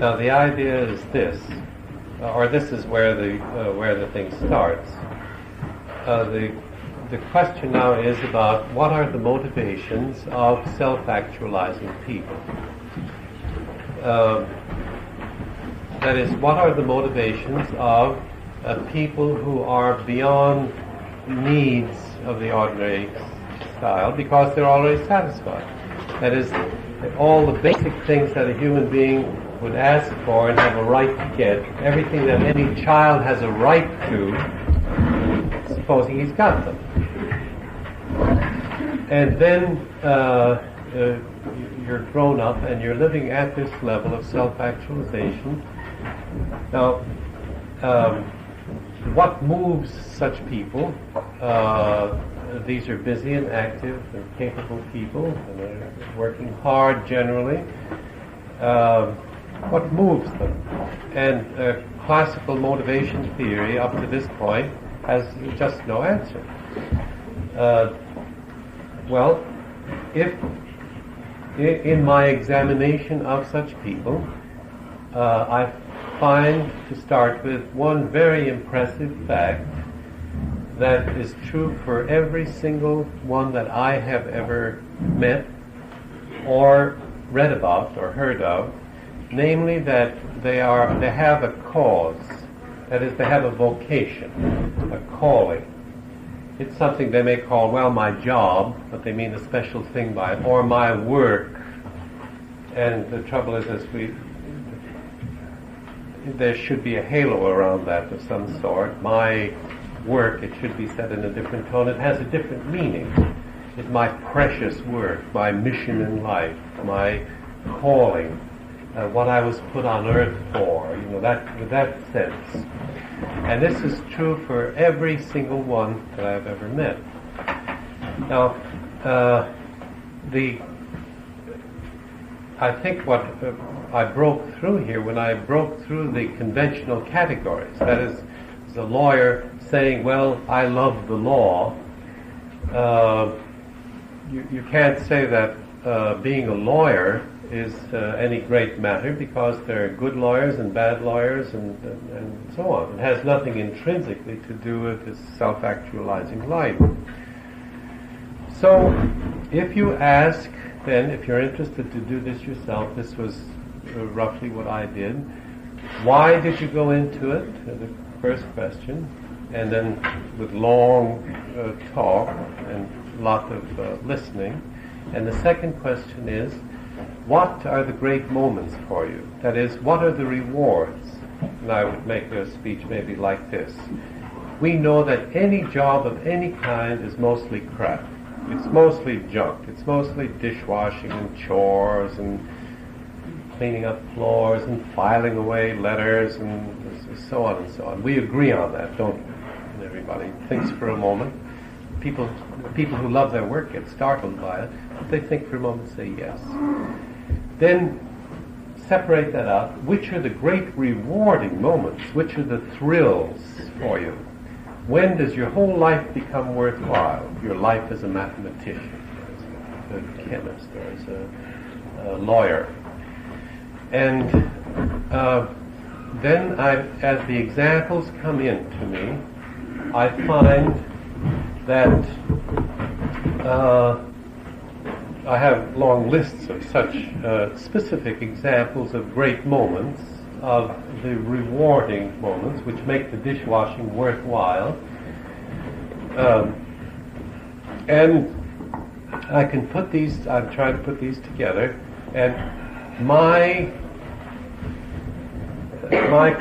Now the idea is this, or this is where the thing starts. The question now is about what are the motivations of self-actualizing people. That is, what are the motivations of people who are beyond needs of the ordinary style because they're already satisfied. That is, all the basic things that a human being would ask for and have a right to get, everything that any child has a right to, supposing he's got them. And then you're grown up and you're living at this level of self-actualization. Now, what moves such people? These are busy and active and capable people, and they're working hard generally. What moves them? And classical motivation theory up to this point has just no answer. Well, if in my examination of such people, I find to start with one very impressive fact that is true for every single one that I have ever met or read about or heard of, namely that they have a cause. That is, they have a vocation, a calling. It's something they may call, well, my job, but they mean a special thing by it, or my work. And the trouble is, there should be a halo around that of some sort. My work, it should be said in a different tone. It has a different meaning. It's my precious work, my mission in life, my calling, what I was put on earth for, that sense. And this is true for every single one that I've ever met. Now, I think what I broke through here, when I broke through the conventional categories, that is, as a lawyer saying, well, I love the law, you can't say that being a lawyer is any great matter, because there are good lawyers and bad lawyers and so on. It has nothing intrinsically to do with this self-actualizing life. So if you ask, then, if you're interested to do this yourself, this was roughly what I did. Why did you go into it? The first question. And then with long talk and lot of listening. And the second question is, what are the great moments for you? That is, what are the rewards? And I would make a speech maybe like this. We know that any job of any kind is mostly crap. It's mostly junk. It's mostly dishwashing and chores and cleaning up floors and filing away letters and so on and so on. We agree on that, don't we? And everybody thinks for a moment. People who love their work get startled by it, but they think for a moment and say yes. Then separate that out. Which are the great rewarding moments? Which are the thrills for you? When does your whole life become worthwhile? Your life as a mathematician, as a chemist, or as a lawyer. And then as the examples come in to me, I find that I have long lists of such specific examples of great moments, of the rewarding moments which make the dishwashing worthwhile. And I can put these, I've tried to put these together, and my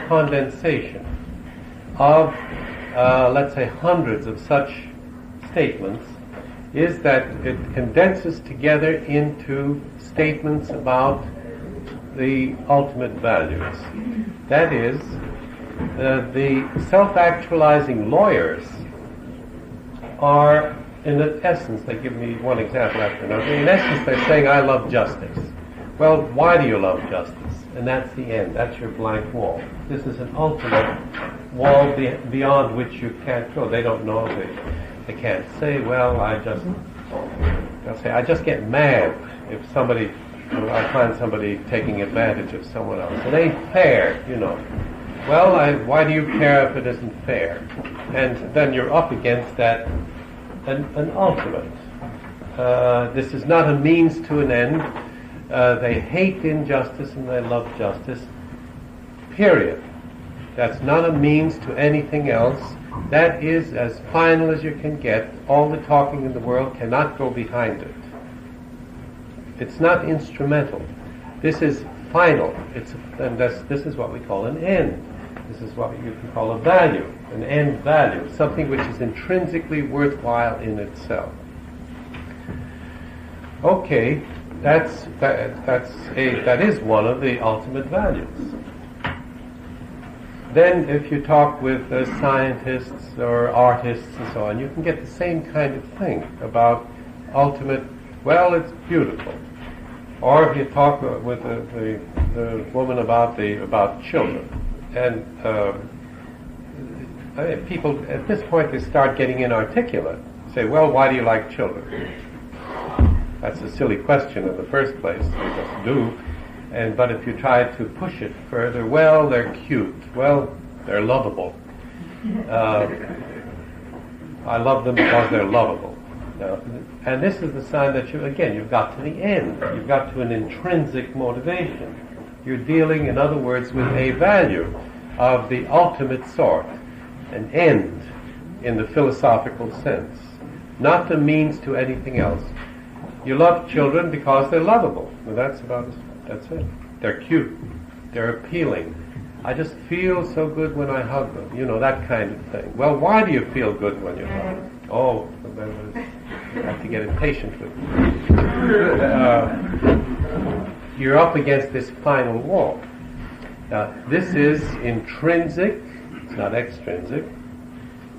condensation of, let's say, hundreds of such statements is that it condenses together into statements about the ultimate values. That is, the self-actualizing lawyers are, in essence, they give me one example after another, in essence they're saying, I love justice. Well, why do you love justice? And that's the end. That's your blank wall. This is an ultimate wall beyond which you can't go. They don't know. They can't say, well, I just get mad if somebody I find somebody taking advantage of someone else. It ain't fair, you know. Well, why do you care if it isn't fair? And then you're up against that, an ultimate. This is not a means to an end. They hate injustice and they love justice. Period. That's not a means to anything else. That is as final as you can get. All the talking in the world cannot go behind it. It's not instrumental. This is final. This is what we call an end. This is what you can call a value, an end value, something which is intrinsically worthwhile in itself. Okay, that is one of the ultimate values. Then if you talk with scientists or artists and so on, you can get the same kind of thing about ultimate, well, it's beautiful. Or if you talk with the woman about children, and people at this point they start getting inarticulate. Say, well, why do you like children? That's a silly question in the first place. They just do. But if you try to push it further, well, they're cute. Well, they're lovable. I love them because they're lovable. And this is the sign that you've got to the end. You've got to an intrinsic motivation. You're dealing, in other words, with a value of the ultimate sort, an end in the philosophical sense, not the means to anything else. You love children because they're lovable. Well, that's it. They're cute. They're appealing. I just feel so good when I hug them. You know, that kind of thing. Well, why do you feel good when you hug them? Oh, you have to get impatient with them. You're up against this final wall. Now, this is intrinsic. It's not extrinsic,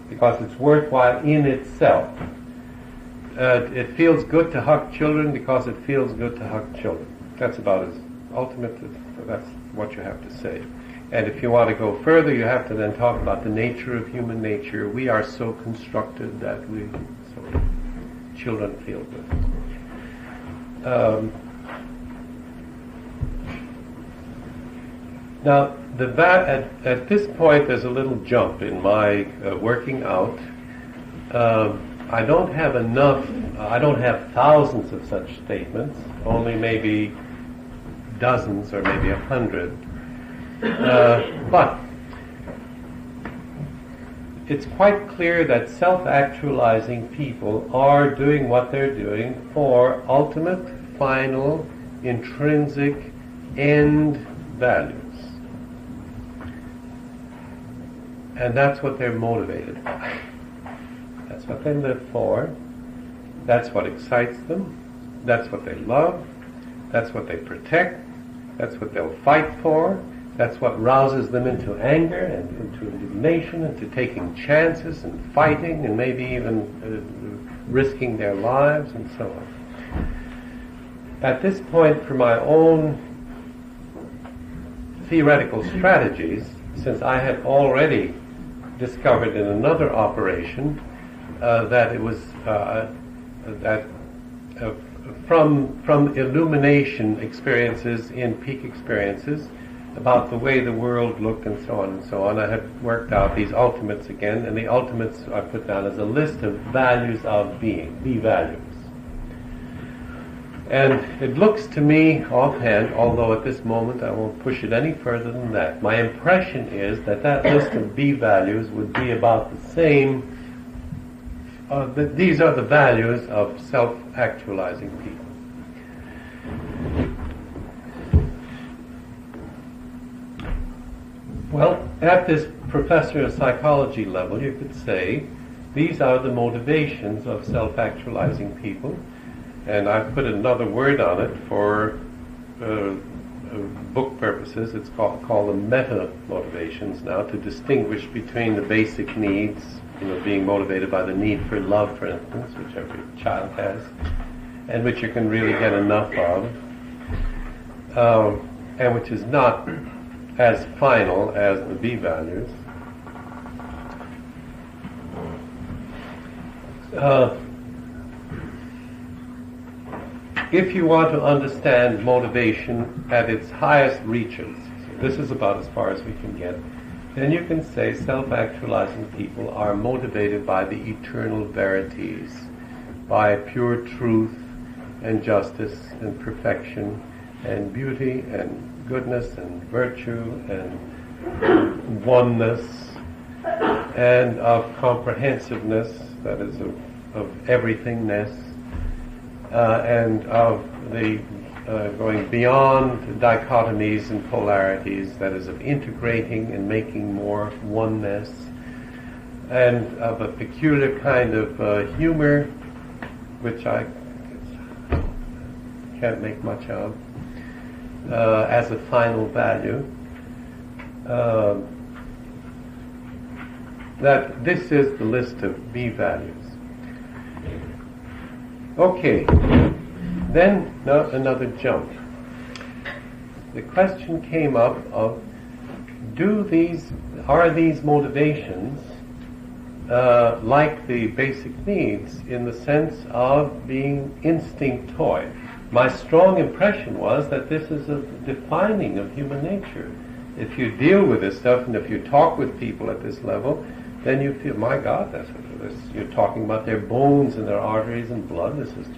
because it's worthwhile in itself. It feels good to hug children because it feels good to hug children. That's about as ultimate as that's what you have to say. And if you want to go further, you have to then talk about the nature of human nature. We are so constructed that children feel good. Now, at this point, there's a little jump in my working out. I don't have enough. I don't have thousands of such statements. Only maybe dozens or maybe 100. But it's quite clear that self-actualizing people are doing what they're doing for ultimate, final, intrinsic end values. And that's what they're motivated by. That's what they live for. That's what excites them. That's what they love. That's what they protect. That's what they'll fight for. That's what rouses them into anger and into indignation, into taking chances and fighting and maybe even risking their lives and so on. At this point, for my own theoretical strategies, since I had already discovered in another operation that it was from illumination experiences in peak experiences about the way the world looked and so on, I had worked out these ultimates again, and the ultimates I put down as a list of values of being, be values. And it looks to me offhand, although at this moment I won't push it any further than that, my impression is that list of be values would be about the same. These are the values of self-actualizing people. Well, at this professor of psychology level, you could say these are the motivations of self-actualizing people. And I've put another word on it for book purposes. It's called the meta-motivations now, to distinguish between the basic needs, being motivated by the need for love, for instance, which every child has, and which you can really get enough of, and which is not as final as the B values. if you want to understand motivation at its highest reaches, so this is about as far as we can get, then you can say self-actualizing people are motivated by the eternal verities, by pure truth and justice and perfection and beauty and goodness and virtue and oneness and of comprehensiveness, that is of everythingness, and of the going beyond dichotomies and polarities, that is of integrating and making more oneness, and of a peculiar kind of humor, which I can't make much of, as a final value. That this is the list of B values. Okay, then another jump. The question came up of, are these motivations like the basic needs in the sense of being instinctoid? My strong impression was that this is a defining of human nature. If you deal with this stuff and if you talk with people at this level, then you feel, my God, that's what this. You're talking about their bones and their arteries and blood. This is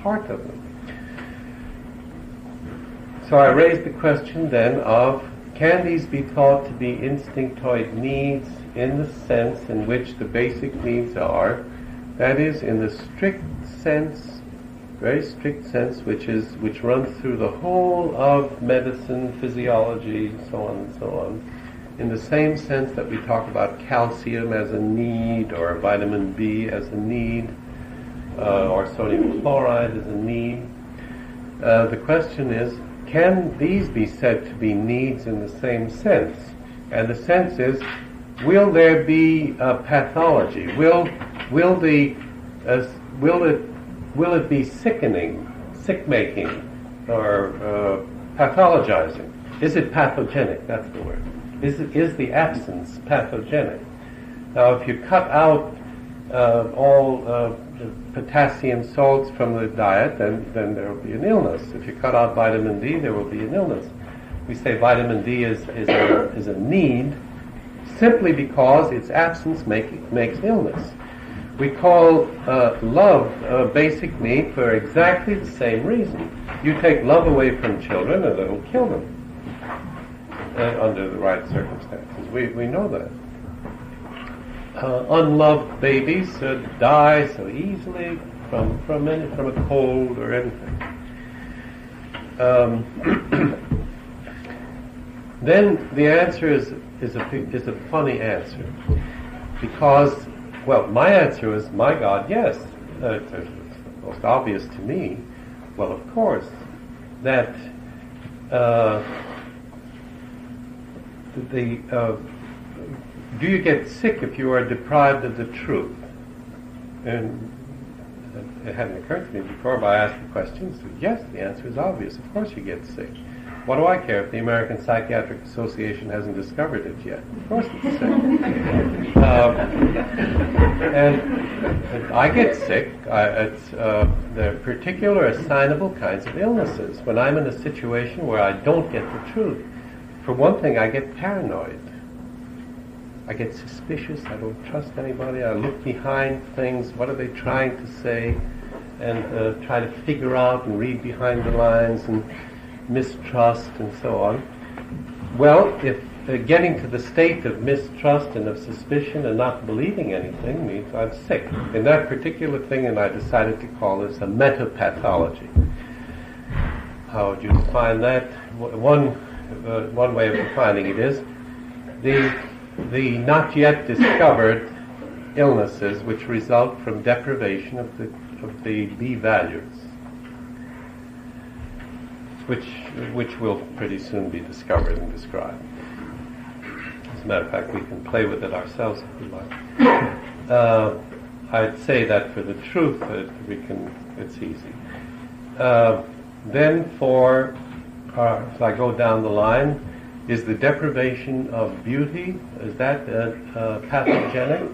part of them. So I raised the question then of, can these be thought to be instinctoid needs in the sense in which the basic needs are? That is, in the strict sense, very strict sense, which runs through the whole of medicine, physiology, so on and so on. In the same sense that we talk about calcium as a need, or vitamin B as a need, or sodium chloride as a need. The question is, can these be said to be needs in the same sense? And the sense is, will there be pathology? Will it be sickening, sick-making, or pathologizing? Is it pathogenic? That's the word. Is the absence pathogenic? Now, if you cut out all potassium salts from the diet, then there will be an illness. If you cut out vitamin D, there will be an illness. We say vitamin D is a need simply because its absence makes illness. We call love a basic need for exactly the same reason. You take love away from children and it will kill them under the right circumstances. We know that. Unloved babies die so easily from a cold or anything. Then the answer is a funny answer, because, well, my answer is, my God, yes. It's most obvious to me. Well, of course, that do you get sick if you are deprived of the truth? And it hadn't occurred to me before, but I asked the question. So yes, the answer is obvious. Of course you get sick. What do I care if the American Psychiatric Association hasn't discovered it yet? Of course it's sick. And I get sick. There are particular assignable kinds of illnesses. When I'm in a situation where I don't get the truth, for one thing, I get paranoid. I get suspicious. I don't trust anybody. I look behind things. What are they trying to say? And try to figure out and read behind the lines and mistrust and so on. Well, if getting to the state of mistrust and of suspicion and not believing anything means I'm sick. In that particular thing, and I decided to call this a metapathology. How would you define that? One way of defining it is the not yet discovered illnesses which result from deprivation of the B values, which will pretty soon be discovered and described. As a matter of fact, we can play with it ourselves if we like. I'd say that for the truth, it's easy. Then if I go down the line, is the deprivation of beauty, is that pathogenic?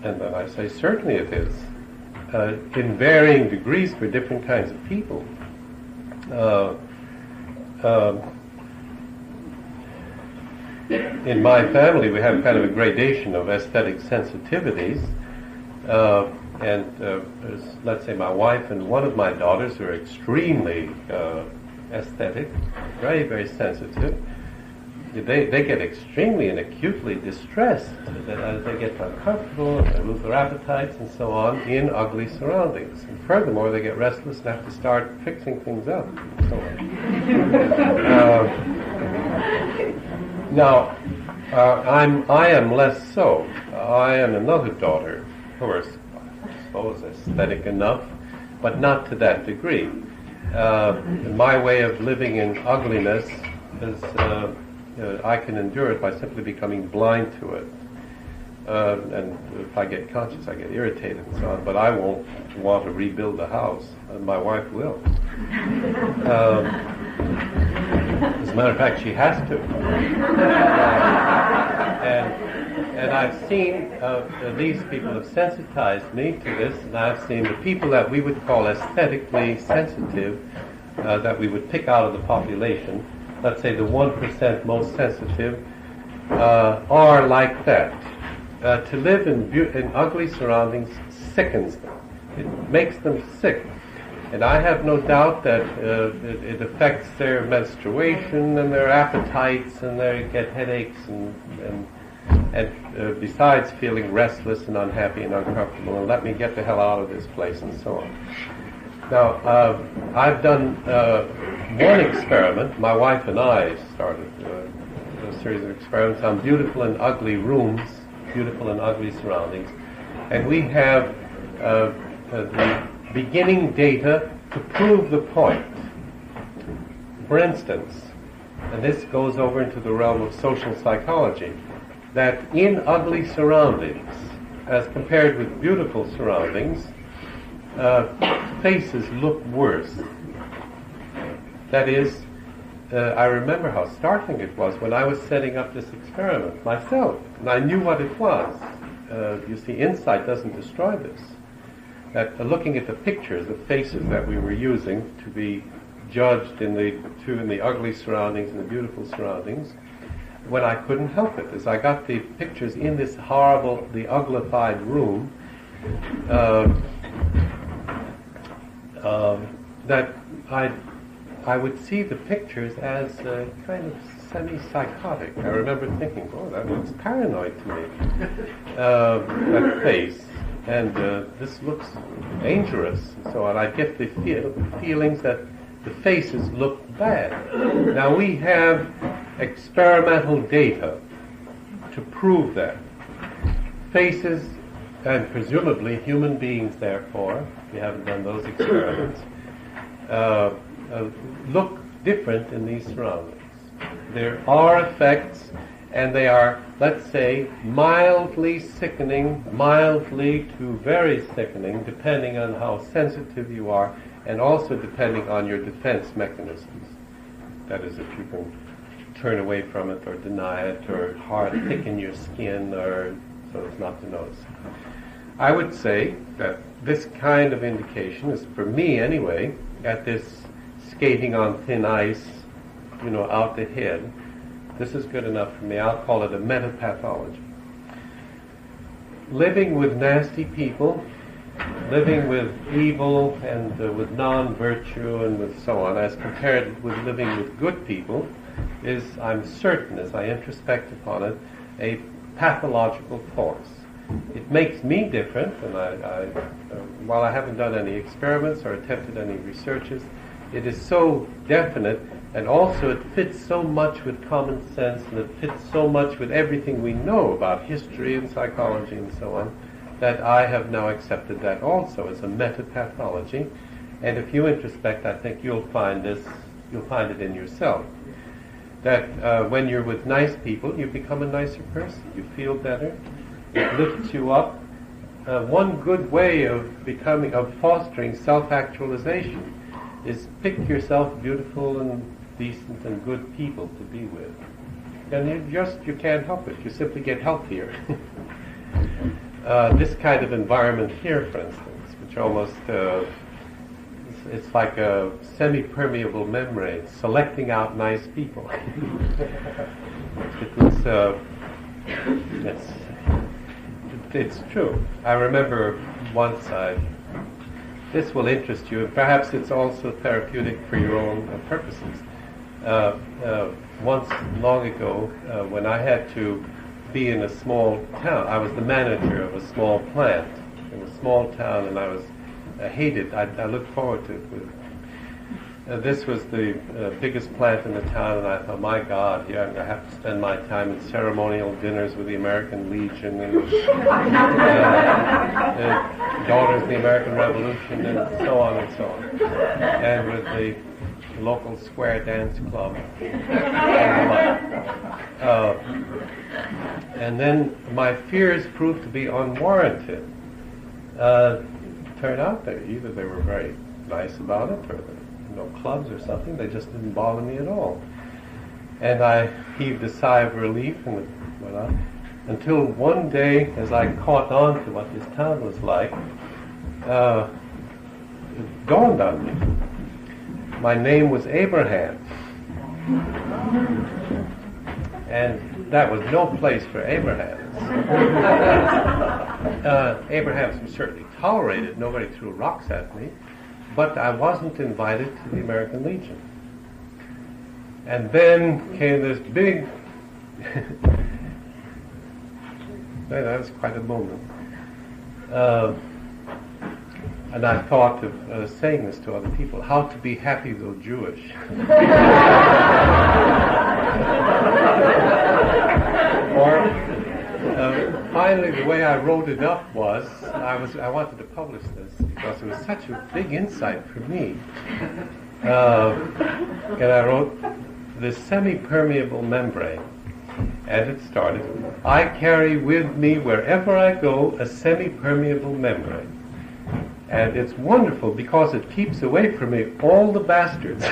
And then I say, certainly it is. in varying degrees for different kinds of people. In my family, we have kind of a gradation of aesthetic sensitivities, and there's, let's say, my wife and one of my daughters who are extremely aesthetic, very, very sensitive. They get extremely and acutely distressed as they get uncomfortable, and they lose their appetites and so on in ugly surroundings. And furthermore, they get restless and have to start fixing things up and so on. Now, I am less so. I am another daughter, of course, I suppose aesthetic enough, but not to that degree. My way of living in ugliness is I can endure it by simply becoming blind to it. And if I get conscious, I get irritated and so on, but I won't want to rebuild the house, and my wife will. As a matter of fact, she has to. And I've seen these people have sensitized me to this, and I've seen the people that we would call aesthetically sensitive, that we would pick out of the population, let's say the 1% most sensitive, are like that. To live in ugly surroundings sickens them. It makes them sick. And I have no doubt that it affects their menstruation and their appetites, and they get headaches and besides feeling restless and unhappy and uncomfortable, and let me get the hell out of this place and so on. Now, I've done one experiment. My wife and I started a series of experiments on beautiful and ugly rooms, beautiful and ugly surroundings, and we have the beginning data to prove the point. For instance, and this goes over into the realm of social psychology, that in ugly surroundings, as compared with beautiful surroundings, faces look worse. That is, I remember how startling it was when I was setting up this experiment myself, and I knew what it was. You see, insight doesn't destroy this. That looking at the pictures, the faces that we were using to be judged in the ugly surroundings and the beautiful surroundings, when I couldn't help it, as I got the pictures in this horrible, the uglified room, that I would see the pictures as kind of semi-psychotic. I remember thinking, oh, that looks paranoid to me, that face, and this looks dangerous, and so on. I get the feelings that the faces look bad. Now we have experimental data to prove that. Faces, and presumably human beings, therefore, we haven't done those experiments, look different in these surroundings. There are effects, and they are, let's say, mildly sickening, mildly to very sickening, depending on how sensitive you are, and also depending on your defense mechanisms. That is, if you can turn away from it or deny it or thicken your skin or so as not to notice. I would say that this kind of indication is, for me anyway, at this skating on thin ice, out the head, this is good enough for me. I'll call it a metapathology. Living with nasty people, living with evil and with non-virtue and with so on, as compared with living with good people, is, I'm certain, as I introspect upon it, a pathological force. It makes me different, and while I haven't done any experiments or attempted any researches, it is so definite, and also it fits so much with common sense, and it fits so much with everything we know about history and psychology and so on, that I have now accepted that also as a metapathology. And if you introspect, I think you'll find it in yourself. That when you're with nice people, you become a nicer person. You feel better. It lifts you up. One good way of fostering self-actualization is pick yourself beautiful and decent and good people to be with. And you can't help it. You simply get healthier. This kind of environment here, for instance, which which almost it's like a semi-permeable membrane, selecting out nice people. It's true. I remember once this will interest you, and perhaps it's also therapeutic for your own purposes. Once long ago, when I had to be in a small town, I was the manager of a small plant in a small town, and I was hated. I looked forward to it. This was the biggest plant in the town, and I thought, my God, here I'm going to have to spend my time in ceremonial dinners with the American Legion and Daughters of the American Revolution, and so on and so on, and with the local square dance club. And then my fears proved to be unwarranted. Turned out that either they were very nice about it, or clubs or something. They just didn't bother me at all. And I heaved a sigh of relief and went on. Until one day, as I caught on to what this town was like, it dawned on me. My name was Abraham. And that was no place for Abrahams. Abrahams were certainly tolerated. Nobody threw rocks at me. But I wasn't invited to the American Legion. And then came this big... that was quite a moment. And I thought of saying this to other people, how to be happy though Jewish. Or finally, the way I wrote it up was, I wanted to publish this because it was such a big insight for me. And I wrote, this semi-permeable membrane. And it started, I carry with me wherever I go a semi-permeable membrane. And it's wonderful because it keeps away from me all the bastards.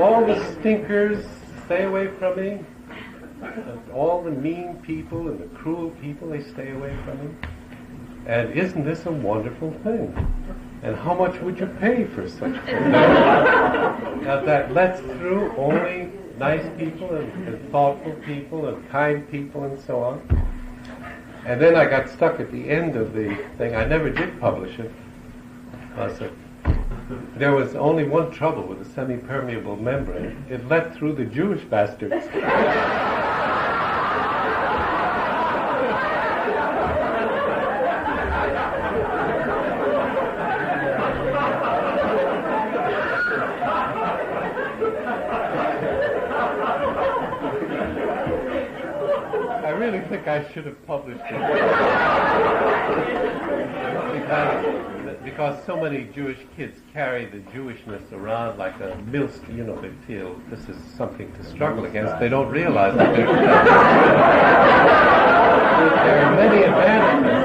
all the stinkers stay away from me. All the mean people and the cruel people, they stay away from me. And isn't this a wonderful thing? And how much would you pay for such a thing? Now that lets through only nice people and thoughtful people and kind people and so on. And then I got stuck at the end of the thing. I never did publish it. There was only one trouble with the semi-permeable membrane. It let through the Jewish bastards. I really think I should have published it. Because so many Jewish kids carry the Jewishness around like a millstone, they feel this is something to struggle against. They don't realize that there are many advantages.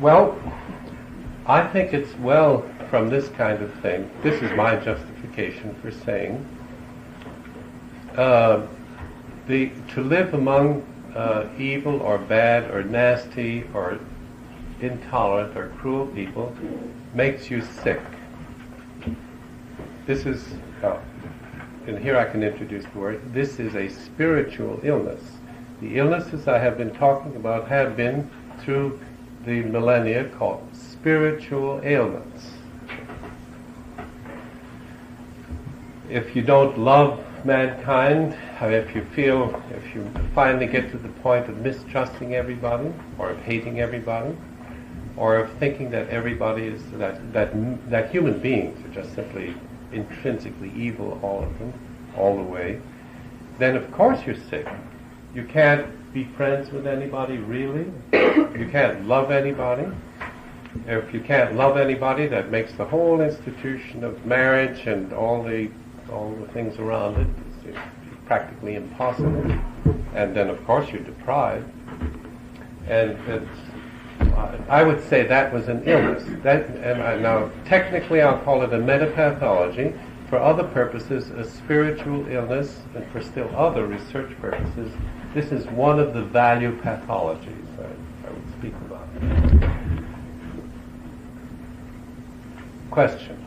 Well, I think it's well from this kind of thing. This is my justification for saying to live among evil or bad or nasty or intolerant or cruel people makes you sick. This is, and here I can introduce the word, this is a spiritual illness. The illnesses I have been talking about have been through the millennia called spiritual ailments. If you don't love mankind, if you finally get to the point of mistrusting everybody, or of hating everybody, or of thinking that everybody is, that human beings are just simply intrinsically evil, all of them, all the way, then of course you're sick. You can't be friends with anybody, really. You can't love anybody. If you can't love anybody, that makes the whole institution of marriage and all the things around it is practically impossible. And then, of course, you're deprived. And I would say that was an illness. Now, technically, I'll call it a metapathology. For other purposes, a spiritual illness, and for still other research purposes, this is one of the value pathologies I would speak about. Question: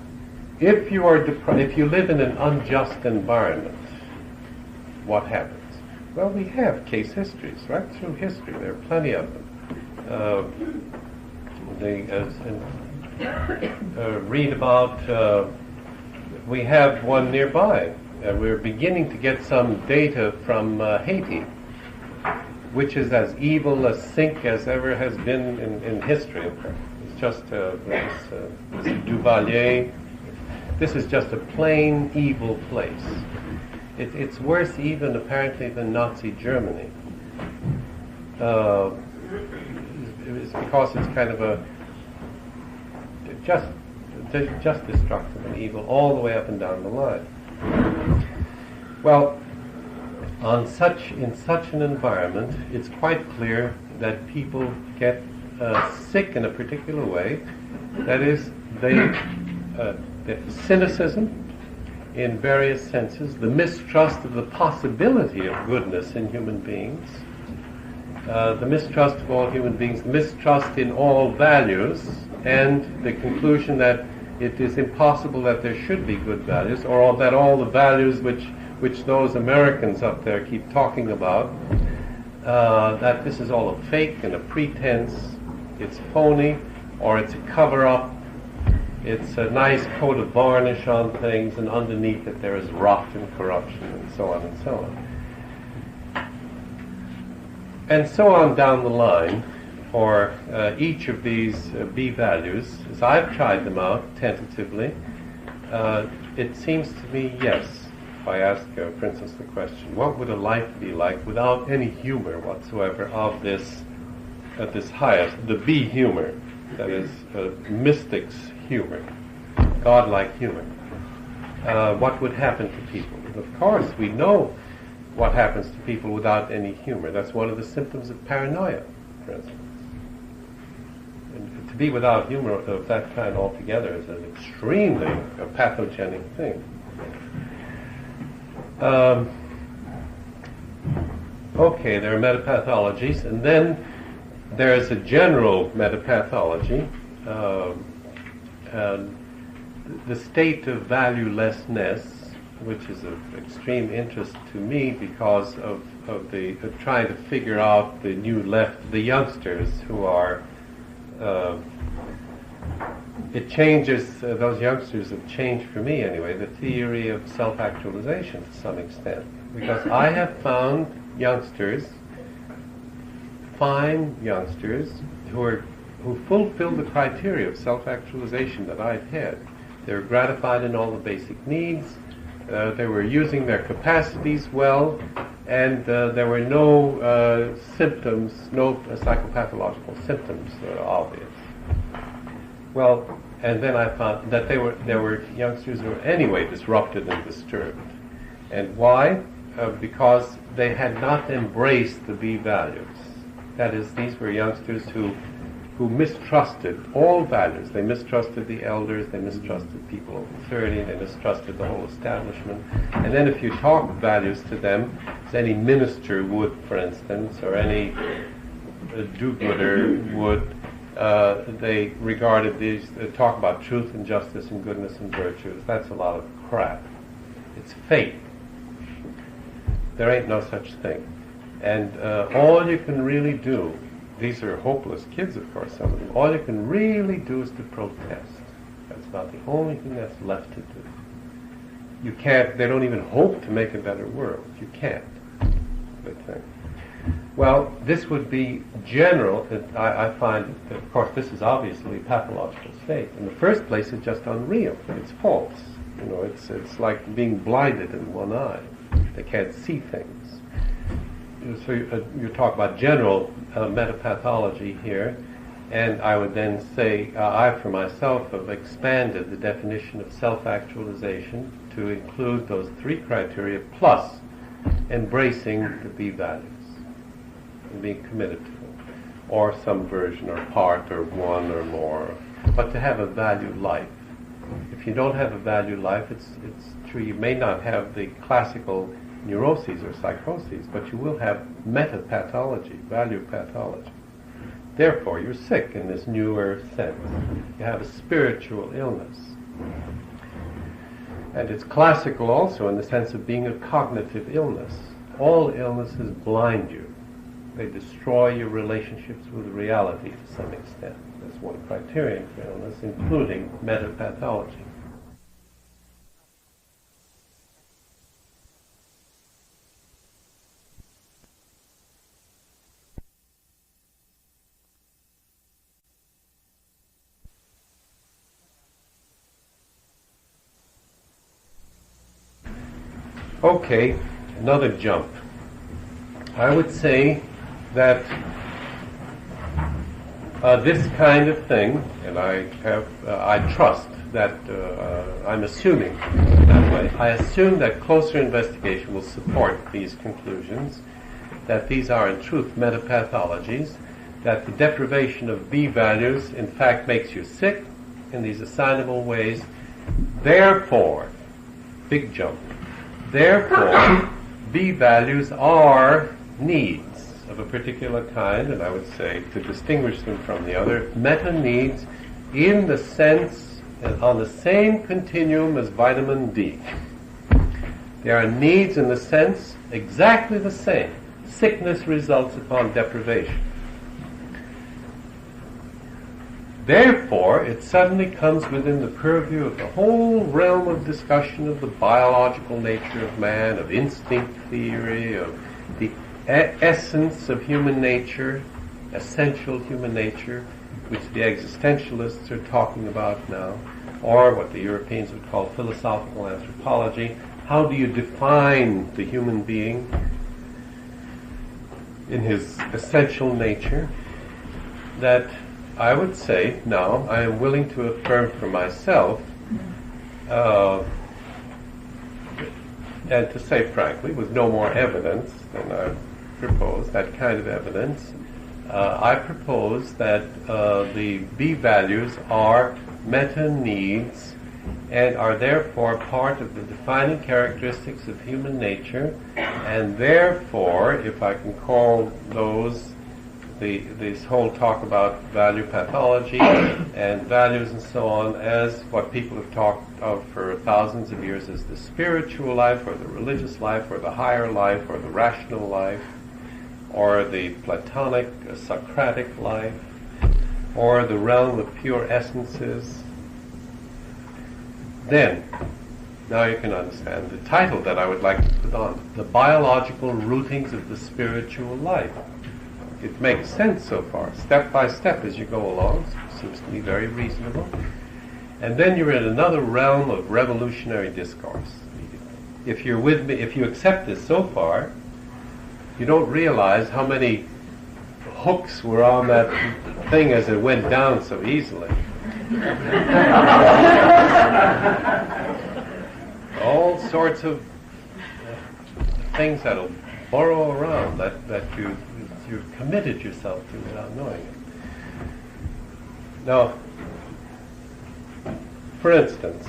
if you are if you live in an unjust environment, what happens? Well, we have case histories right through history. There are plenty of them. Read about. We have one nearby. We're beginning to get some data from Haiti, which is as evil a sink as ever has been in history. It's just this Duvalier. This is just a plain evil place. It's worse even apparently than Nazi Germany. It's because it's kind of a just destructive and evil all the way up and down the line. Well, in such an environment, it's quite clear that people get sick in a particular way. That is, the cynicism in various senses, the mistrust of the possibility of goodness in human beings, the mistrust of all human beings, the mistrust in all values, and the conclusion that it is impossible that there should be good values, or that all the values which those Americans up there keep talking about, that this is all a fake and a pretense, it's phony, or it's a cover-up, it's a nice coat of varnish on things, and underneath it there is rot and corruption, and so on and so on. And so on down the line, for each of these B values, as I've tried them out tentatively, it seems to me, yes, if I ask, for instance, the question, what would a life be like without any humor whatsoever of this highest, the B humor, that is, mystic's humor, godlike humor? What would happen to people? And of course, we know what happens to people without any humor. That's one of the symptoms of paranoia, for instance. And to be without humor of that kind altogether is an extremely pathogenic thing. Okay, there are metapathologies, and then there's a general metapathology, and the state of valuelessness, which is of extreme interest to me because of trying to figure out the new left, the youngsters who are. It changes. Those youngsters have changed for me anyway. The theory of self-actualization to some extent, because I have found youngsters, fine youngsters, who fulfill the criteria of self-actualization that I've had. They were gratified in all the basic needs. They were using their capacities well, and there were no symptoms, no psychopathological symptoms obvious. Well, and then I found that there were youngsters who were anyway disrupted and disturbed. And why? Because they had not embraced the B values. That is, these were youngsters who mistrusted all values. They mistrusted the elders, they mistrusted people over 30, they mistrusted the whole establishment. And then if you talk values to them, as any minister would, for instance, or any do-gooder would, they regarded these, talk about truth and justice and goodness and virtues. That's a lot of crap. It's fake. There ain't no such thing. And all you can really do, these are hopeless kids, of course, some of them. All you can really do is to protest. That's not the only thing that's left to do. You can't, they don't even hope to make a better world. You can't, they think. Well, this would be general. I find that, of course, this is obviously a pathological state. In the first place, it's just unreal. It's false. You know, it's like being blinded in one eye. They can't see things. So you talk about general metapathology here, and I would then say I, for myself, have expanded the definition of self-actualization to include those three criteria plus embracing the B values and being committed to them. or some version or part or one or more, but to have a valued life. If you don't have a valued life, it's true you may not have the classical neuroses or psychoses, but you will have metapathology, value pathology. Therefore, you're sick in this newer sense. You have a spiritual illness. And it's classical also in the sense of being a cognitive illness. All illnesses blind you. They destroy your relationships with reality to some extent. That's one criterion for illness, including metapathology. Okay, another jump. I would say that this kind of thing, and I trust that I'm assuming that way. I assume that closer investigation will support these conclusions, that these are in truth metapathologies, that the deprivation of B values in fact makes you sick in these assignable ways. Therefore, big jump. Therefore, B values are needs of a particular kind, and I would say, to distinguish them from the other, meta-needs in the sense, on the same continuum as vitamin D. They are needs in the sense exactly the same. Sickness results upon deprivation. Therefore, it suddenly comes within the purview of the whole realm of discussion of the biological nature of man, of instinct theory, of the essence of human nature, essential human nature, which the existentialists are talking about now, or what the Europeans would call philosophical anthropology. How do you define the human being in his essential nature? That I would say, now, I am willing to affirm for myself, and to say frankly, with no more evidence than I propose, that kind of evidence, I propose that the B values are meta-needs and are therefore part of the defining characteristics of human nature, and therefore, if I can call those this whole talk about value pathology and values and so on as what people have talked of for thousands of years as the spiritual life or the religious life or the higher life or the rational life or the Platonic, Socratic life or the realm of pure essences, then now you can understand the title that I would like to put on, The Biological Rootings of the Spiritual Life. It makes sense so far, step by step as you go along. Seems to me very reasonable. And then you're in another realm of revolutionary discourse. If you're with me, if you accept this so far, you don't realize how many hooks were on that thing as it went down so easily. All sorts of things that'll burrow around that you've committed yourself to without knowing it. Now, for instance,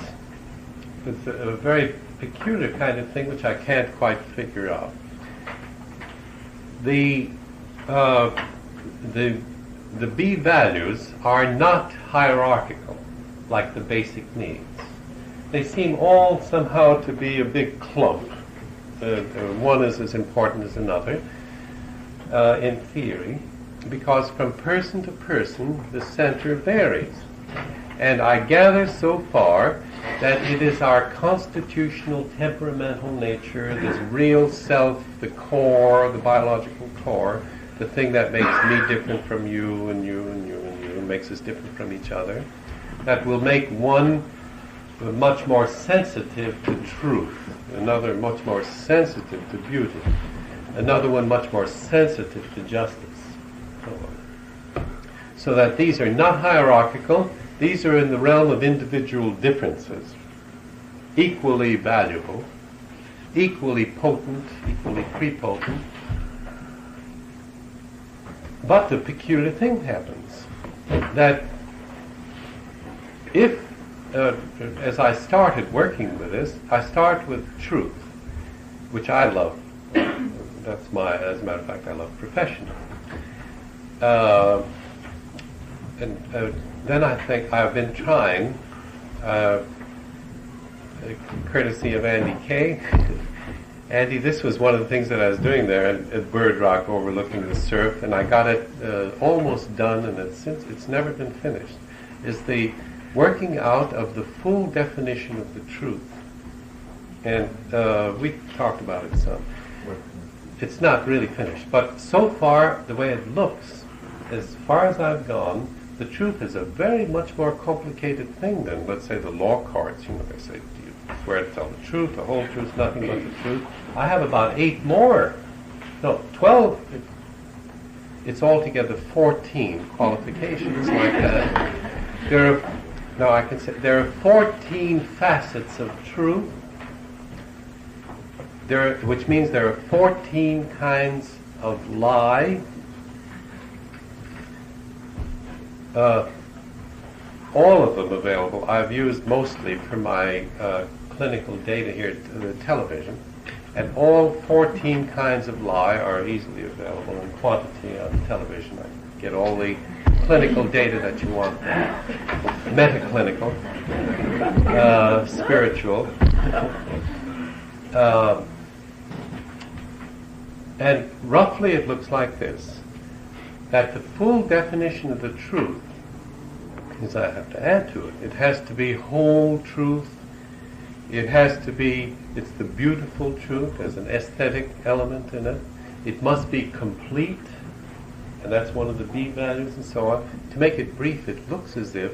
it's a very peculiar kind of thing which I can't quite figure out. The B values are not hierarchical like the basic needs. They seem all somehow to be a big clump. One is as important as another. In theory, because from person to person the center varies. And I gather so far that it is our constitutional temperamental nature, this real self, the core, the biological core, the thing that makes me different from you and you and you and you, and makes us different from each other, that will make one much more sensitive to truth, another much more sensitive to beauty, another one much more sensitive to justice. So that these are not hierarchical, these are in the realm of individual differences, equally valuable, equally potent, equally prepotent, But the peculiar thing happens that if, as I started working with this, I start with truth, which I love. That's as a matter of fact, I love profession. And then I think I've been trying, courtesy of Andy Kay. Andy, this was one of the things that I was doing there at Bird Rock overlooking the surf, and I got it almost done, and it's never been finished, is the working out of the full definition of the truth. And we talked about it some. It's not really finished, but so far, the way it looks, as far as I've gone, the truth is a very much more complicated thing than, let's say, the law courts. They say, do you swear to tell the truth, the whole truth, nothing but the truth? I have about 8 more. No, 12. It's altogether 14 qualifications like that. I can say there are 14 facets of truth. Which means there are 14 kinds of lie. All of them available. I've used mostly for my clinical data here at the television, and all 14 kinds of lie are easily available in quantity on television. I get all the clinical data that you want, metaclinical, spiritual. And roughly it looks like this, that the full definition of the truth is I have to add to it. It has to be whole truth. It has to be, it's the beautiful truth. There's an aesthetic element in it. It must be complete, and that's one of the B values and so on. To make it brief, it looks as if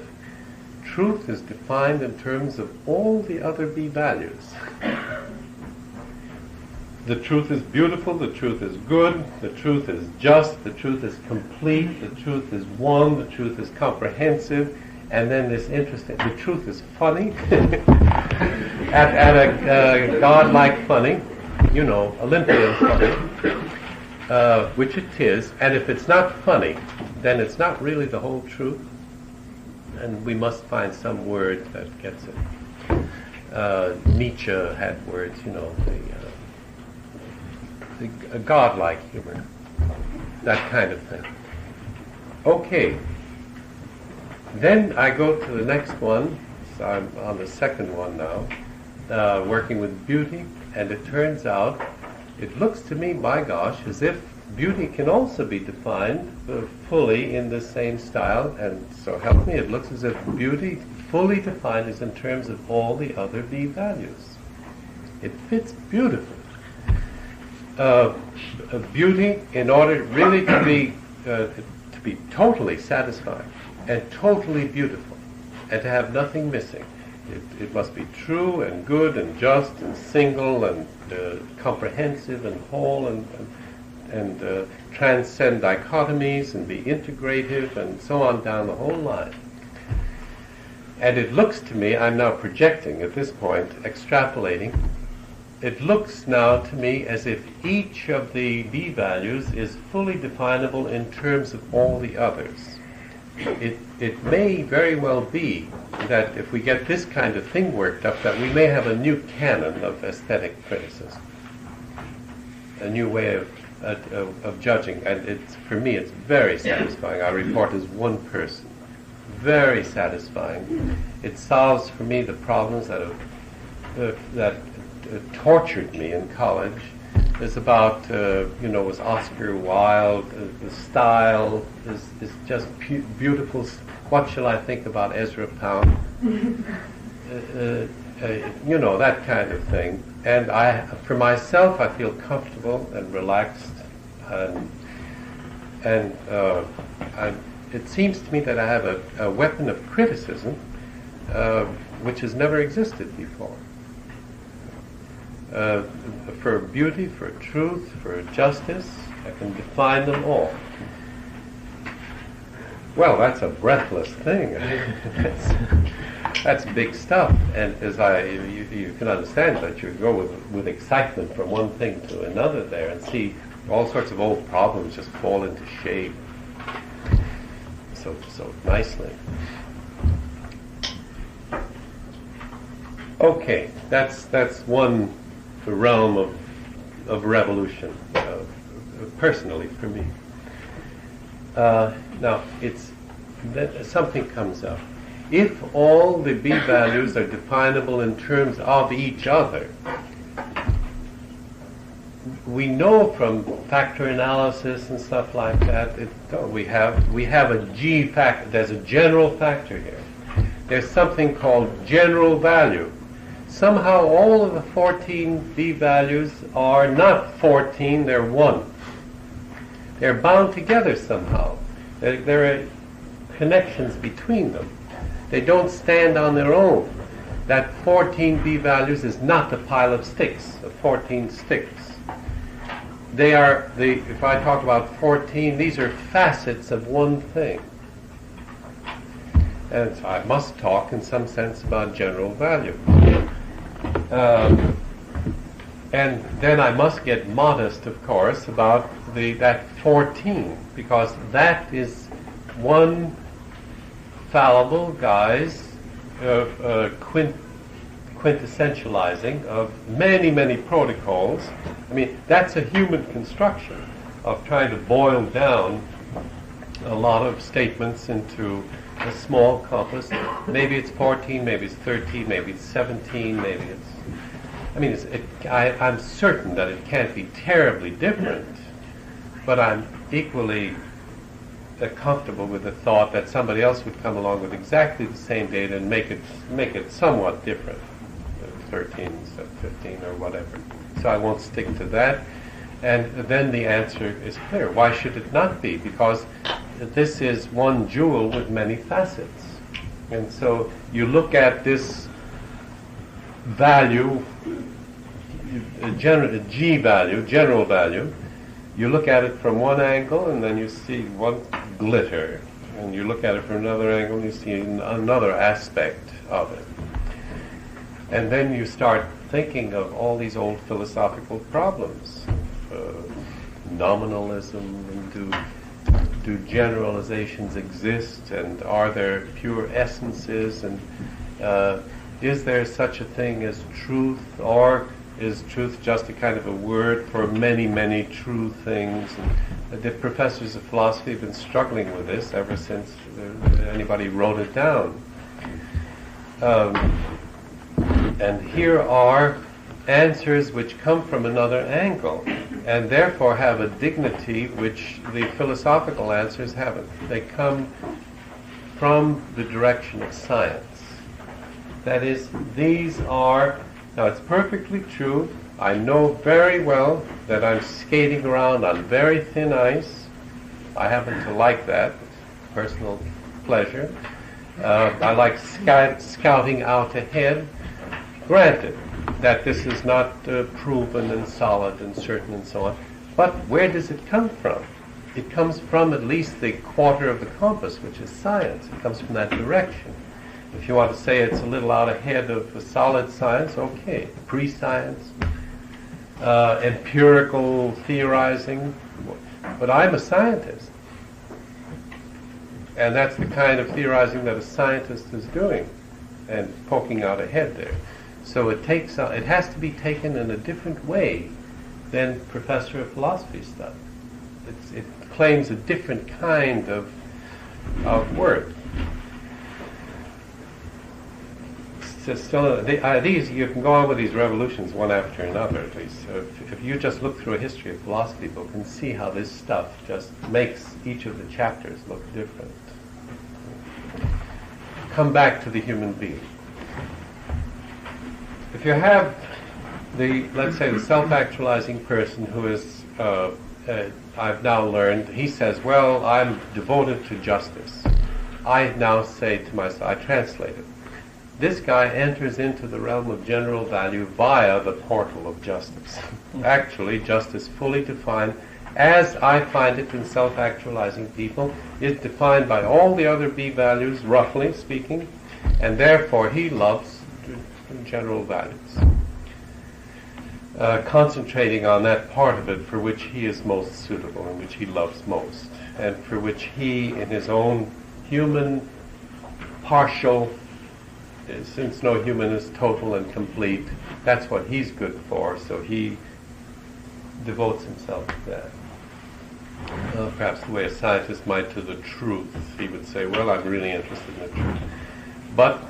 truth is defined in terms of all the other B values. The truth is beautiful, the truth is good, the truth is just, the truth is complete, the truth is one, the truth is comprehensive, and then this interesting, the truth is funny, at a godlike funny, Olympian funny, which it is, and if it's not funny, then it's not really the whole truth, and we must find some word that gets it. Nietzsche had words, a godlike humor, that kind of thing. Okay, then I go to the next one, so I'm on the second one now, working with beauty, and it turns out, it looks to me, my gosh, as if beauty can also be defined fully in the same style, and so help me, it looks as if beauty fully defined is in terms of all the other B values. It fits beautifully. Beauty, in order really to be totally satisfying and totally beautiful, and to have nothing missing. It must be true and good and just and single and comprehensive and whole and transcend dichotomies and be integrative and so on down the whole line. And it looks to me, I'm now projecting at this point, extrapolating, it looks now to me as if each of the B values is fully definable in terms of all the others. It may very well be that if we get this kind of thing worked up, that we may have a new canon of aesthetic criticism, a new way of judging, and for me it's very satisfying. I report as one person. Very satisfying. It solves for me the problems that tortured me in college. It's about, was Oscar Wilde. The style is just beautiful. What shall I think about Ezra Pound? That kind of thing. And for myself, I feel comfortable and relaxed, and it seems to me that I have a weapon of criticism which has never existed before. For beauty, for truth, for justice, I can define them all. Well, that's a breathless thing. That's big stuff, and as you can understand that you go with excitement from one thing to another there and see all sorts of old problems just fall into shape. so nicely. Okay, that's one realm of revolution, personally for me. Now, something comes up. If all the B values are definable in terms of each other, we know from factor analysis and stuff like that, we have a G factor. There's a general factor here. There's something called general value. Somehow all of the 14 B values are not 14, they're 1. They're bound together somehow. There are connections between them. They don't stand on their own. That 14 B values is not a pile of sticks, of 14 sticks. They are, if I talk about 14, these are facets of one thing. And so I must talk in some sense about general value. And then I must get modest, of course, about that 14, because that is one fallible guy's quintessentializing of many, many protocols. I mean, that's a human construction of trying to boil down a lot of statements into a small compass. Maybe it's 14, maybe it's 13, maybe it's 17, maybe it's... I mean, I'm certain that it can't be terribly different, but I'm equally comfortable with the thought that somebody else would come along with exactly the same data and make it somewhat different, 13 instead of 15 or whatever. So I won't stick to that. And then the answer is clear. Why should it not be? Because this is one jewel with many facets. And so you look at this value, G value, general value, you look at it from one angle and then you see one glitter. And you look at it from another angle and you see another aspect of it. And then you start thinking of all these old philosophical problems. Nominalism, and do generalizations exist, and are there pure essences, and is there such a thing as truth, or is truth just a kind of a word for many, many true things? And the professors of philosophy have been struggling with this ever since anybody wrote it down. And here are answers which come from another angle, and therefore have a dignity which the philosophical answers haven't. They come from the direction of science. That is, these are, now it's perfectly true, I know very well that I'm skating around on very thin ice. I happen to like that, personal pleasure. I like scouting out ahead. Granted that this is not proven and solid and certain and so on, but where does it come from? It comes from at least the quarter of the compass, which is science. It comes from that direction. If you want to say it's a little out ahead of solid science, okay. Pre-science, empirical theorizing, but I'm a scientist. And that's the kind of theorizing that a scientist is doing, and poking out ahead there. So it has to be taken in a different way than professor of philosophy stuff. It claims a different kind of work. These you can go on with these revolutions one after another. At least if you just look through a history of philosophy book and see how this stuff just makes each of the chapters look different. Come back to the human being. If you have let's say the self-actualizing person who is, I've now learned, he says, well, I'm devoted to justice. I now say to myself, I translate it. This guy enters into the realm of general value via the portal of justice. Actually, justice fully defined, as I find it in self-actualizing people, is defined by all the other B values, roughly speaking, and therefore he loves general values. Concentrating on that part of it for which he is most suitable and which he loves most, and for which he, in his own human, partial, since no human is total and complete, that's what he's good for, so he devotes himself to that. Perhaps the way a scientist might to the truth. He would say, well, I'm really interested in the truth. But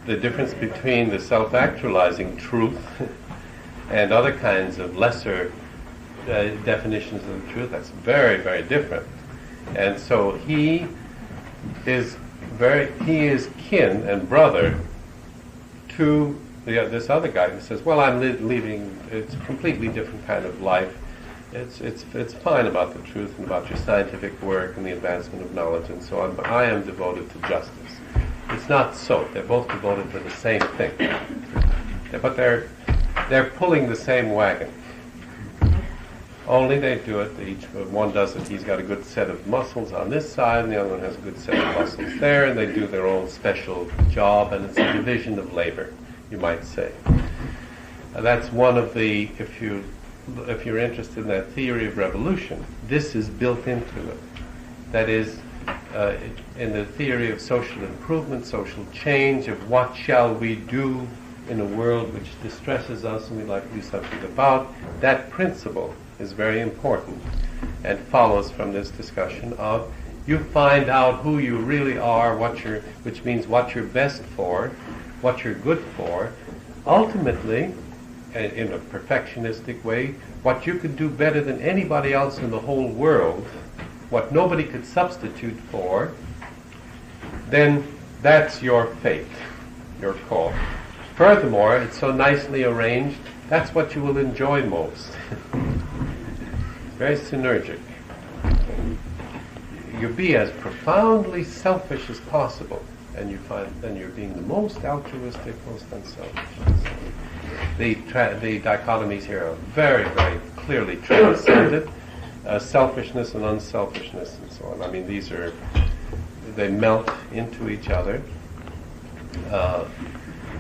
the difference between the self-actualizing truth and other kinds of lesser definitions of the truth, that's very, very different. And so he is kin and brother to this other guy who says, well, I'm leading, it's a completely different kind of life. It's fine about the truth and about your scientific work and the advancement of knowledge and so on, but I am devoted to justice. It's not so. They're both devoted to the same thing. But they're pulling the same wagon. Only they do it, one does it, he's got a good set of muscles on this side, and the other one has a good set of muscles there, and they do their own special job, and it's a division of labor, you might say. That's one of the, if you're interested in that theory of revolution, this is built into it. That is, in the theory of social improvement, social change, of what shall we do in a world which distresses us and we'd like to do something about, that principle is very important and follows from this discussion of you find out who you really are, which means what you're best for, what you're good for, ultimately, in a perfectionistic way, what you could do better than anybody else in the whole world, what nobody could substitute for, then that's your fate, your call. Furthermore, it's so nicely arranged, that's what you will enjoy most. Very synergic. You be as profoundly selfish as possible, and you find then you're being the most altruistic, most unselfish. The dichotomies here are very, very clearly transcended. Selfishness and unselfishness and so on. I mean, they melt into each other.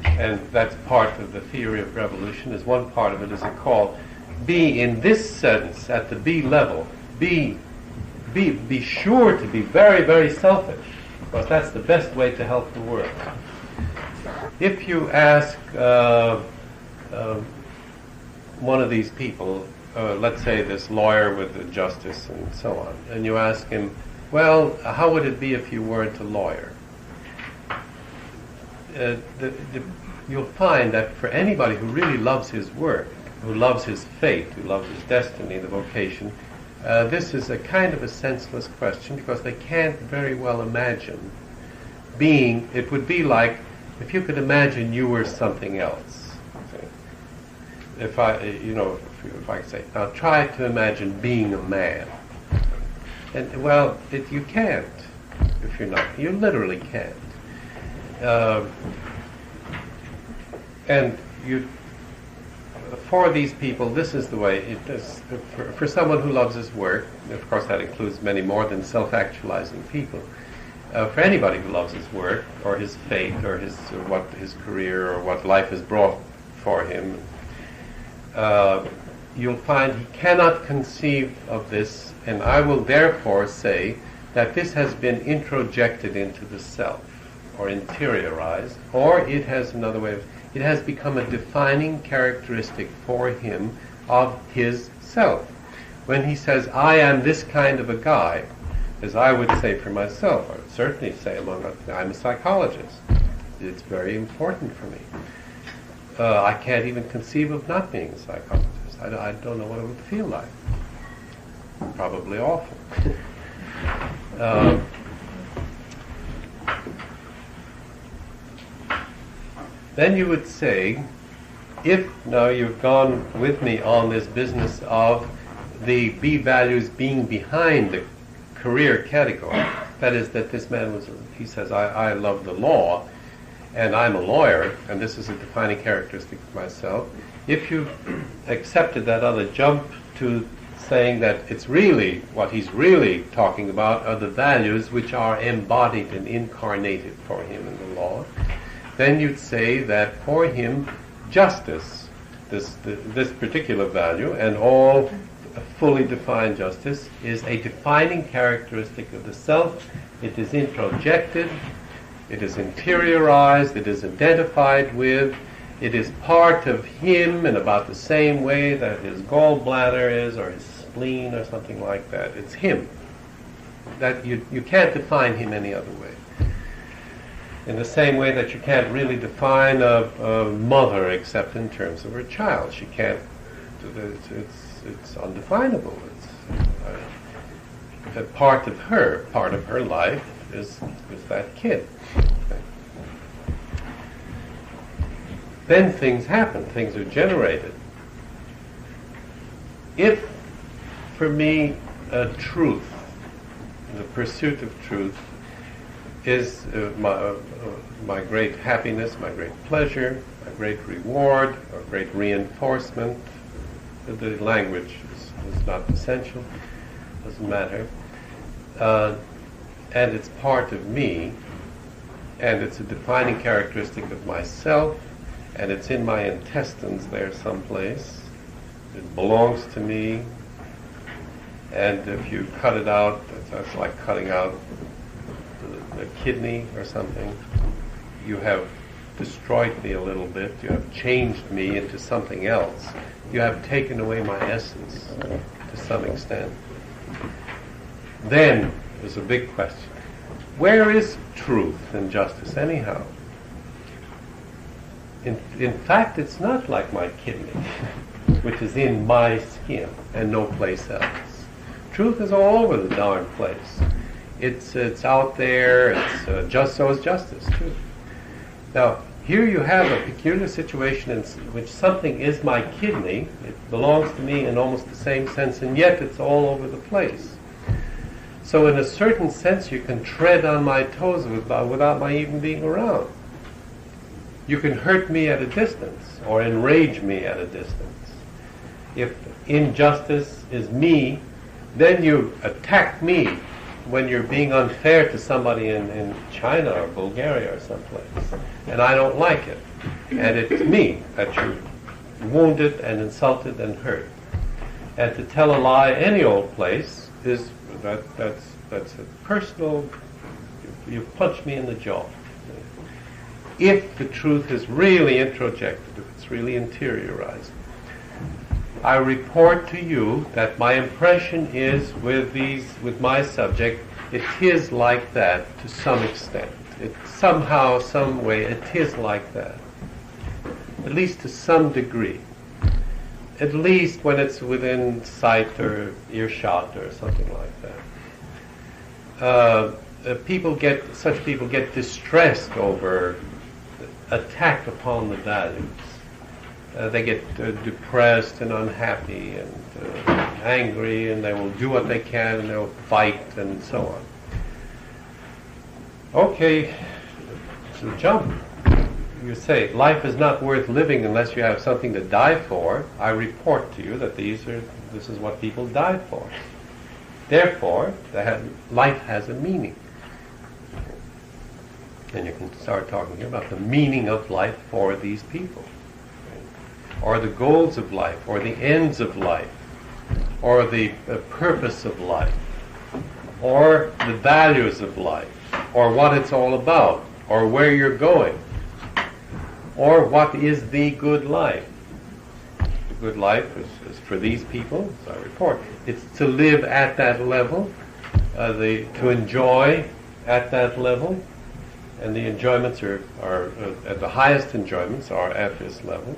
And that's part of the theory of revolution. Is one part of it is called be in this sense at the B level. Be sure to be very, very selfish, because that's the best way to help the world. If you ask one of these people, let's say this lawyer with the justice and so on, and you ask him, well, how would it be if you weren't a lawyer? You'll find that for anybody who really loves his work, who loves his fate, who loves his destiny, the vocation, this is a kind of a senseless question, because they can't very well imagine being. It would be like if you could imagine you were something else. Okay? If I say, now try to imagine being a man, and well, you can't. If you're not, you literally can't. And for these people, this is the way it is. For someone who loves his work, of course that includes many more than self-actualizing people. For anybody who loves his work, or his fate, or his career, or what life has brought for him, you'll find he cannot conceive of this, and I will therefore say that this has been introjected into the self, or interiorized, or it has another way of, it has become a defining characteristic for him of his self. When he says, I am this kind of a guy, as I would say for myself, I would certainly say I'm a psychologist. It's very important for me. I can't even conceive of not being a psychologist. I don't know what it would feel like. Probably awful. Then you would say, if now you've gone with me on this business of the B values being behind the career category, that is that this man he says, I love the law, and I'm a lawyer, and this is a defining characteristic of myself. If you accepted that other jump to saying that it's really, what he's really talking about are the values which are embodied and incarnated for him in the law, then you'd say that for him, justice, this particular value, and all fully defined justice is a defining characteristic of the self. It is introjected, it is interiorized, it is identified with, it is part of him in about the same way that his gallbladder is, or his spleen, or something like that. It's him. That you can't define him any other way. In the same way that you can't really define a mother except in terms of her child. She can't, it's undefinable. It's a part of her life is that kid. Okay. Then things happen, things are generated. If, for me, truth, the pursuit of truth, is my great happiness, my great pleasure, my great reward, or great reinforcement. The language is not essential, doesn't matter. And it's part of me, and it's a defining characteristic of myself, and it's in my intestines there someplace. It belongs to me, and if you cut it out, that's like cutting out a kidney or something. You have destroyed me a little bit. You have changed me into something else. You have taken away my essence to some extent. Then there's a big question. Where is truth and justice anyhow? In fact, it's not like my kidney, which is in my skin and no place else. Truth is all over the darn place. It's out there. It's just so is justice too. Now here you have a peculiar situation in which something is my kidney. It belongs to me in almost the same sense, and yet it's all over the place. So in a certain sense, you can tread on my toes without my even being around. You can hurt me at a distance or enrage me at a distance. If injustice is me, then you attack me when you're being unfair to somebody in China or Bulgaria or someplace, and I don't like it. And it's me that you're wounded and insulted and hurt. And to tell a lie any old place is that's a personal. You punch me in the jaw. If the truth is really introjected, if it's really interiorized, I report to you that my impression is with my subject, it is like that to some extent. It somehow, some way, it is like that. At least to some degree. At least when it's within sight or earshot or something like that. Such people get distressed over attack upon the values. They get depressed and unhappy and angry, and they will do what they can, and they'll fight and so on. Okay, so jump. You say, life is not worth living unless you have something to die for. I report to you that this is what people die for. Therefore, life has a meaning. And you can start talking here about the meaning of life for these people, or the goals of life, or the ends of life, or the purpose of life, or the values of life, or what it's all about, or where you're going, or what is the good life. The good life is for these people, so I report. It's to live at that level, to enjoy at that level, and the enjoyments are at the highest enjoyments are at this level.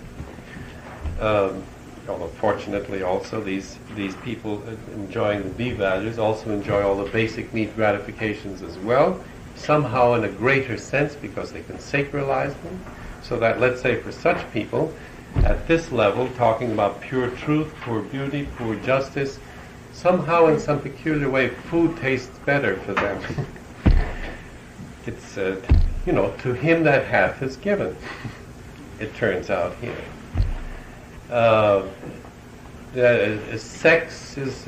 Although fortunately also these people enjoying the B values also enjoy all the basic need gratifications as well, somehow in a greater sense because they can sacralize them, so that, let's say, for such people at this level, talking about pure truth, pure beauty, pure justice, somehow in some peculiar way food tastes better for them. It's, to him that hath is given, it turns out here. Sex is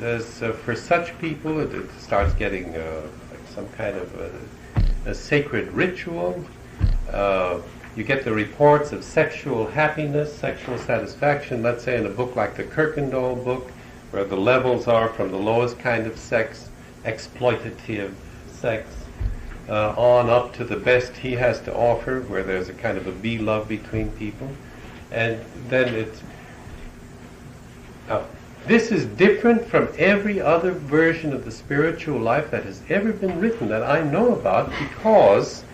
for such people, it starts getting like some kind of a sacred ritual. You get the reports of sexual happiness, sexual satisfaction. Let's say in a book like the Kirkendall book, where the levels are from the lowest kind of sex, exploitative sex, on up to the best he has to offer, where there's a kind of a be-love between people. And then it's... this is different from every other version of the spiritual life that has ever been written that I know about, because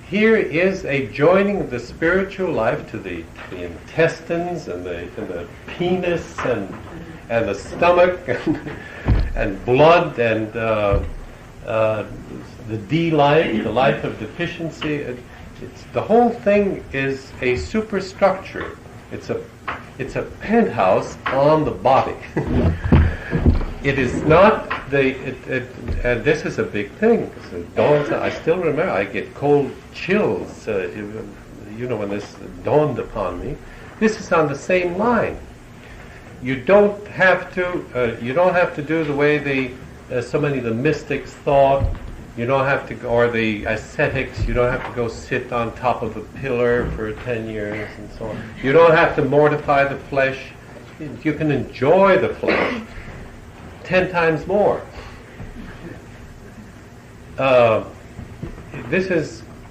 here is a joining of the spiritual life to the intestines and the penis and the stomach and blood and the D life, the life of deficiency. The whole thing is a superstructure. It's a penthouse on the body. It is not and this is a big thing. I still remember, I get cold chills, when this dawned upon me. This is on the same line. You don't have to do the way so many of the mystics thought. You don't have to, or the ascetics, you don't have to go sit on top of a pillar for 10 years and so on. You don't have to mortify the flesh. You can enjoy the flesh 10 times more.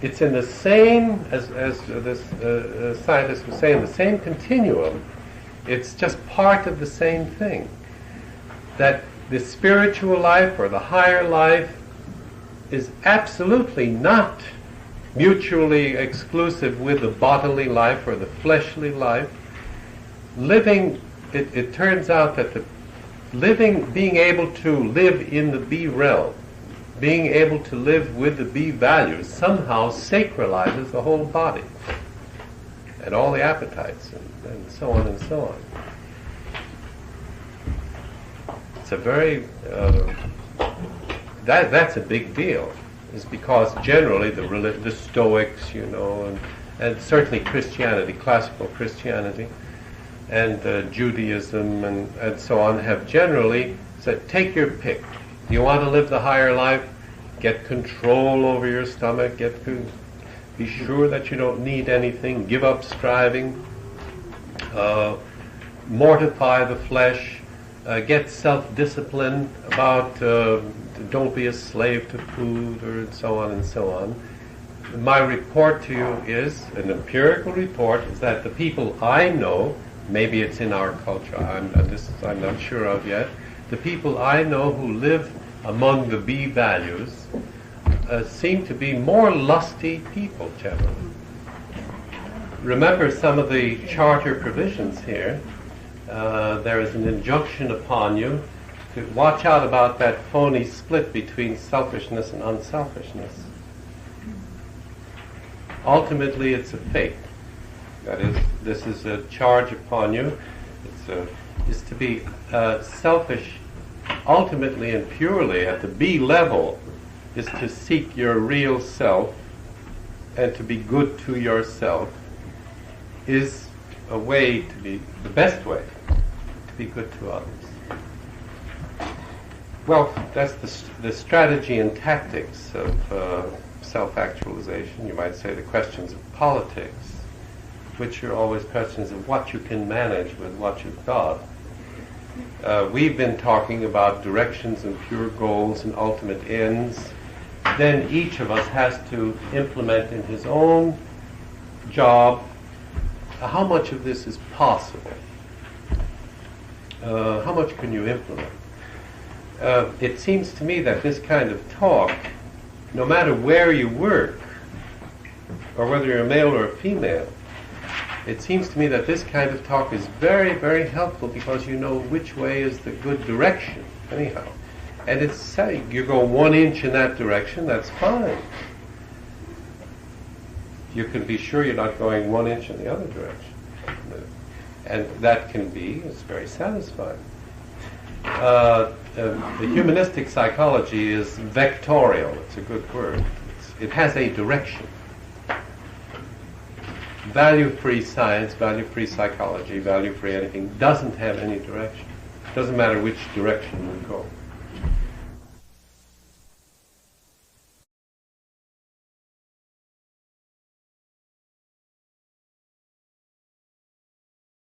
It's in the same, as this scientist was saying, the same continuum. It's just part of the same thing. That the spiritual life or the higher life is absolutely not mutually exclusive with the bodily life or the fleshly life. It turns out that being able to live in the B realm, being able to live with the B values, somehow sacralizes the whole body and all the appetites and so on and so on. It's a very that's a big deal, is because generally the Stoics, and certainly Christianity, classical Christianity, and Judaism and so on, have generally said, take your pick. You want to live the higher life? Get control over your stomach. Be sure that you don't need anything. Give up striving. Mortify the flesh. Get self-discipline about don't be a slave to food, or so on and so on. My report to you is, an empirical report, is that the people I know, maybe it's in our culture, I'm not sure of yet, the people I know who live among the B values seem to be more lusty people generally. Remember some of the charter provisions here. There is an injunction upon you to watch out about that phony split between selfishness and unselfishness. Ultimately, it's a fate. That is, this is a charge upon you. It's to be selfish, ultimately and purely at the B level, is to seek your real self and to be good to yourself, is a way to be, the best way to be good to others. Well, that's the strategy and tactics of self-actualization. You might say the questions of politics, which are always questions of what you can manage with what you've got. We've been talking about directions and pure goals and ultimate ends. Then each of us has to implement in his own job how much of this is possible. How much can you implement? It seems to me that this kind of talk, no matter where you work, or whether you're a male or a female, it seems to me that this kind of talk is very, very helpful, because you know which way is the good direction, anyhow. And it's saying you go 1 inch in that direction, that's fine. You can be sure you're not going 1 inch in the other direction. And that can be, it's very satisfying. The humanistic psychology is vectorial. It's a good word. It has a direction. Value-free science, value-free psychology, value-free anything doesn't have any direction. It doesn't matter which direction you go.